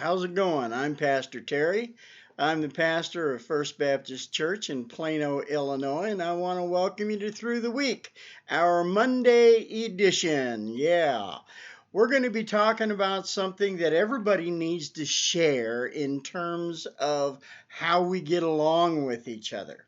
How's it going? I'm Pastor Terry. I'm the pastor of First Baptist Church in Plano, Illinois, and I want to welcome you to Through the Week, our Monday edition. Yeah, we're going to be talking about something that everybody needs to share in terms of how we get along with each other.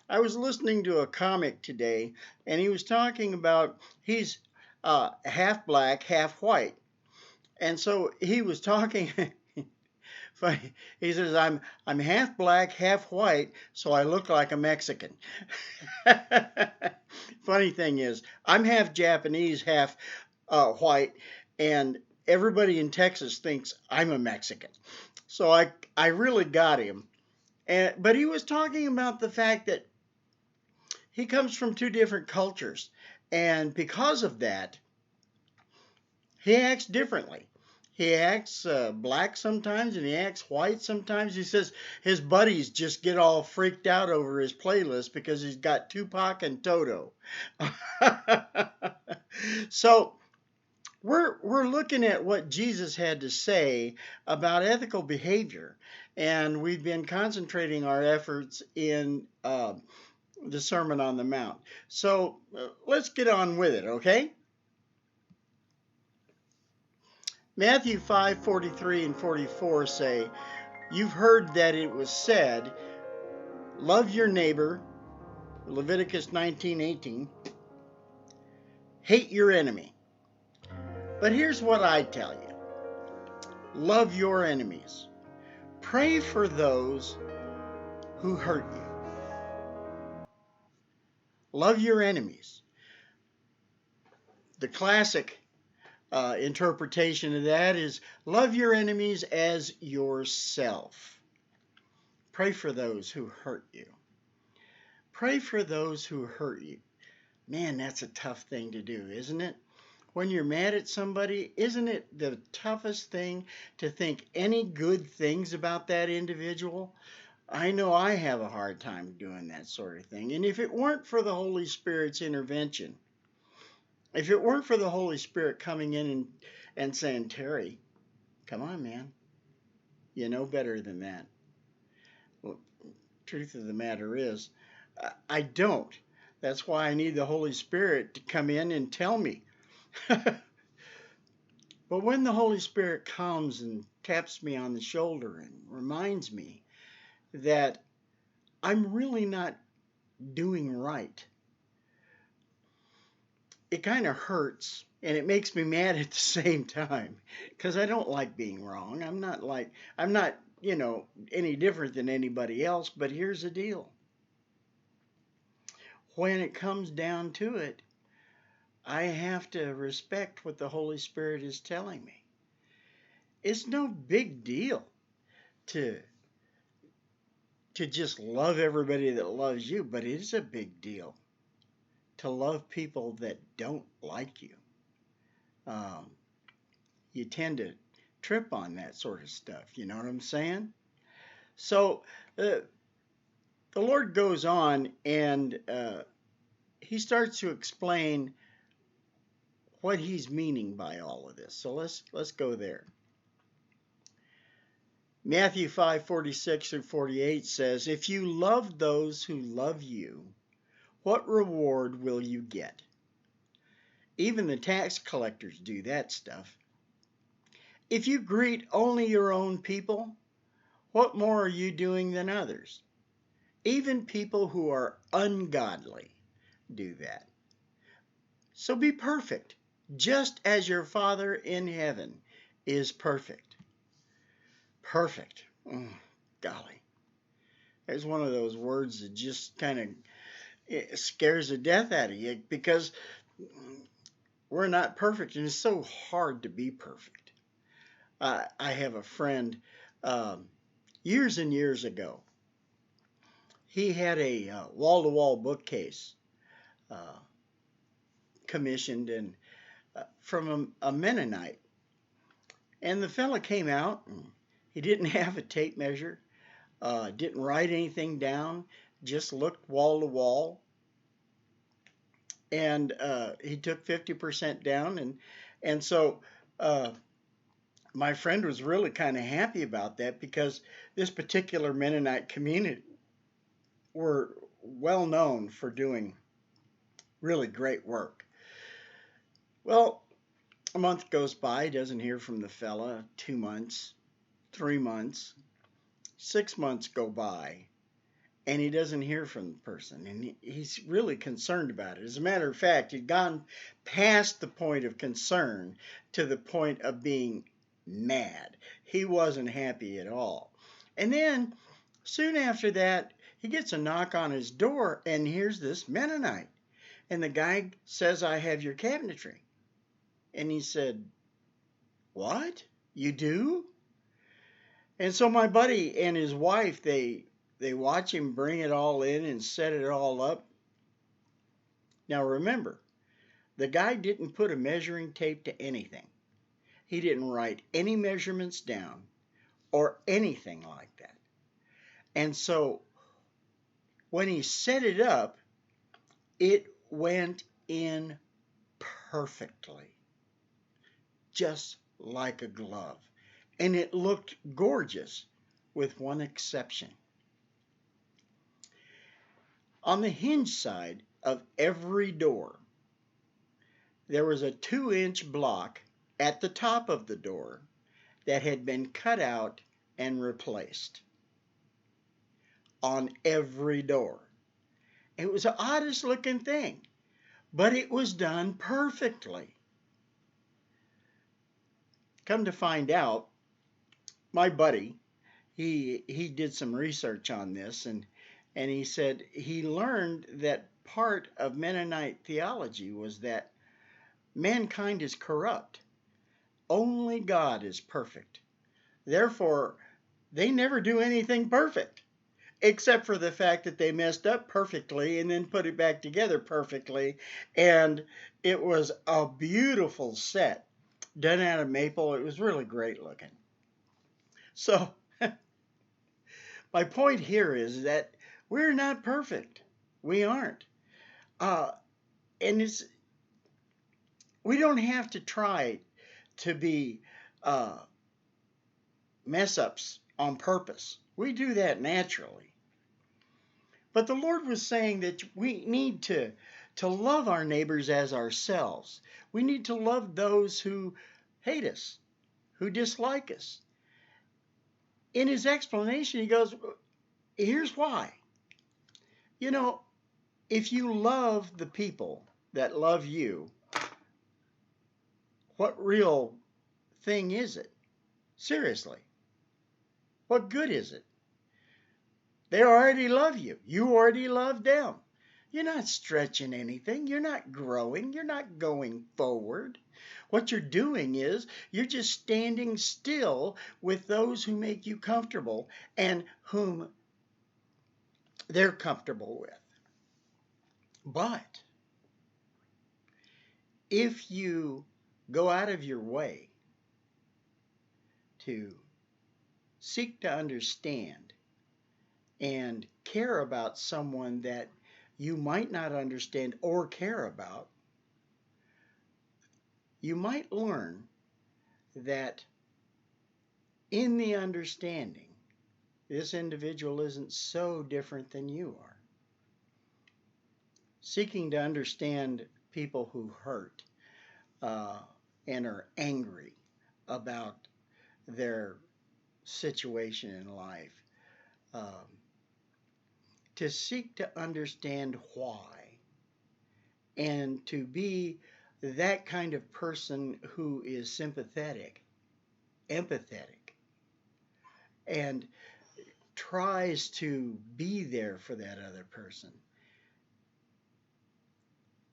I was listening to a comic today, and he was talking about he's half black, half white. And so he was talking. Funny. He says, I'm half black, half white, so I look like a Mexican. Funny thing is, I'm half Japanese, half white, and everybody in Texas thinks I'm a Mexican. So I really got him. But he was talking about the fact that he comes from two different cultures, and because of that, he acts differently. He acts black sometimes and he acts white sometimes. He says his buddies just get all freaked out over his playlist because he's got Tupac and Toto. So we're looking at what Jesus had to say about ethical behavior, and we've been concentrating our efforts in the Sermon on the Mount. So let's get on with it, okay? Matthew 5:43 and 44 say, "You've heard that it was said, love your neighbor," Leviticus 19:18, "hate your enemy." But here's what I tell you. Love your enemies. Pray for those who hurt you. Love your enemies. The classic interpretation of that is love your enemies as yourself. Pray for those who hurt you. Pray for those who hurt you. Man, that's a tough thing to do, isn't it? When you're mad at somebody, isn't it the toughest thing to think any good things about that individual? I know I have a hard time doing that sort of thing. And if it weren't for the Holy Spirit's intervention, if it weren't for the Holy Spirit coming in and saying, Terry, come on, man, you know better than that. Well, truth of the matter is, I don't. That's why I need the Holy Spirit to come in and tell me. But when the Holy Spirit comes and taps me on the shoulder and reminds me that I'm really not doing right, it kind of hurts and it makes me mad at the same time because I don't like being wrong. I'm not, any different than anybody else, but here's the deal. When it comes down to it, I have to respect what the Holy Spirit is telling me. It's no big deal to just love everybody that loves you, but it is a big deal to love people that don't like you. Um, you tend to trip on that sort of stuff. You know what I'm saying? So the Lord goes on and he starts to explain what he's meaning by all of this. So let's go there. Matthew 5:46 through 48 says, "If you love those who love you, what reward will you get? Even the tax collectors do that stuff. If you greet only your own people, what more are you doing than others? Even people who are ungodly do that. So be perfect, just as your Father in heaven is perfect." Perfect. Golly. There's one of those words that just kind of scares the death out of you because we're not perfect and it's so hard to be perfect. I have a friend years and years ago. He had a wall-to-wall bookcase commissioned and from a Mennonite. And the fella came out and he didn't have a tape measure, didn't write anything down, just looked wall to wall. And he took 50% down. And so my friend was really kind of happy about that because this particular Mennonite community were well known for doing really great work. Well, a month goes by, doesn't hear from the fella, 2 months, 3 months, 6 months go by, and he doesn't hear from the person. And he's really concerned about it. As a matter of fact, he'd gone past the point of concern to the point of being mad. He wasn't happy at all. And then soon after that, he gets a knock on his door, and here's this Mennonite. And the guy says, I have your cabinetry. And he said, what? You do? And so my buddy and his wife, they watch him bring it all in and set it all up. Now remember, the guy didn't put a measuring tape to anything. He didn't write any measurements down or anything like that. And so when he set it up, it went in perfectly, just like a glove. And it looked gorgeous, with one exception. On the hinge side of every door, there was a 2-inch block at the top of the door that had been cut out and replaced. On every door. It was the oddest looking thing, but it was done perfectly. Come to find out, my buddy, he did some research on this, and he said he learned that part of Mennonite theology was that mankind is corrupt. Only God is perfect. Therefore, they never do anything perfect, except for the fact that they messed up perfectly and then put it back together perfectly. And it was a beautiful set done out of maple. It was really great looking. So my point here is that we're not perfect. We aren't. And we don't have to try to be mess ups on purpose. We do that naturally. But the Lord was saying that we need to love our neighbors as ourselves. We need to love those who hate us, who dislike us. In his explanation, he goes, here's why. You know, if you love the people that love you, what real thing is it? Seriously, what good is it? They already love you. You already love them. You're not stretching anything. You're not growing. You're not going forward. What you're doing is you're just standing still with those who make you comfortable and whom they're comfortable with. But if you go out of your way to seek to understand and care about someone that you might not understand or care about, you might learn that in the understanding, this individual isn't so different than you are. Seeking to understand people who hurt and are angry about their situation in life, to seek to understand why, and to be that kind of person who is sympathetic, empathetic, and tries to be there for that other person.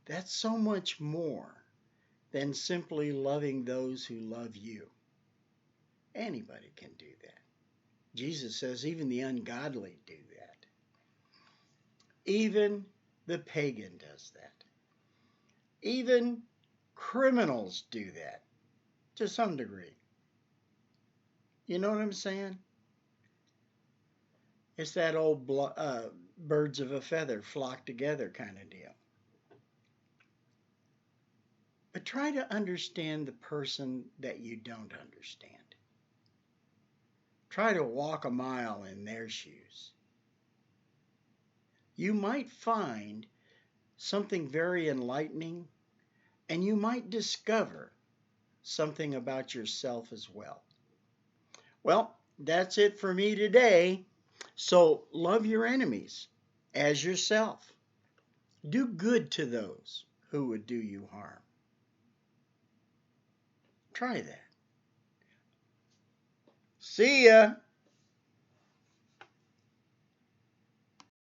That's so much more than simply loving those who love you. Anybody can do that. Jesus says even the ungodly do that. Even the pagan does that. Even criminals do that to some degree. You know what I'm saying? It's that old birds of a feather flock together kind of deal. But try to understand the person that you don't understand. Try to walk a mile in their shoes. You might find something very enlightening, and you might discover something about yourself as well. Well, that's it for me today. So love your enemies as yourself. Do good to those who would do you harm. Try that. See ya.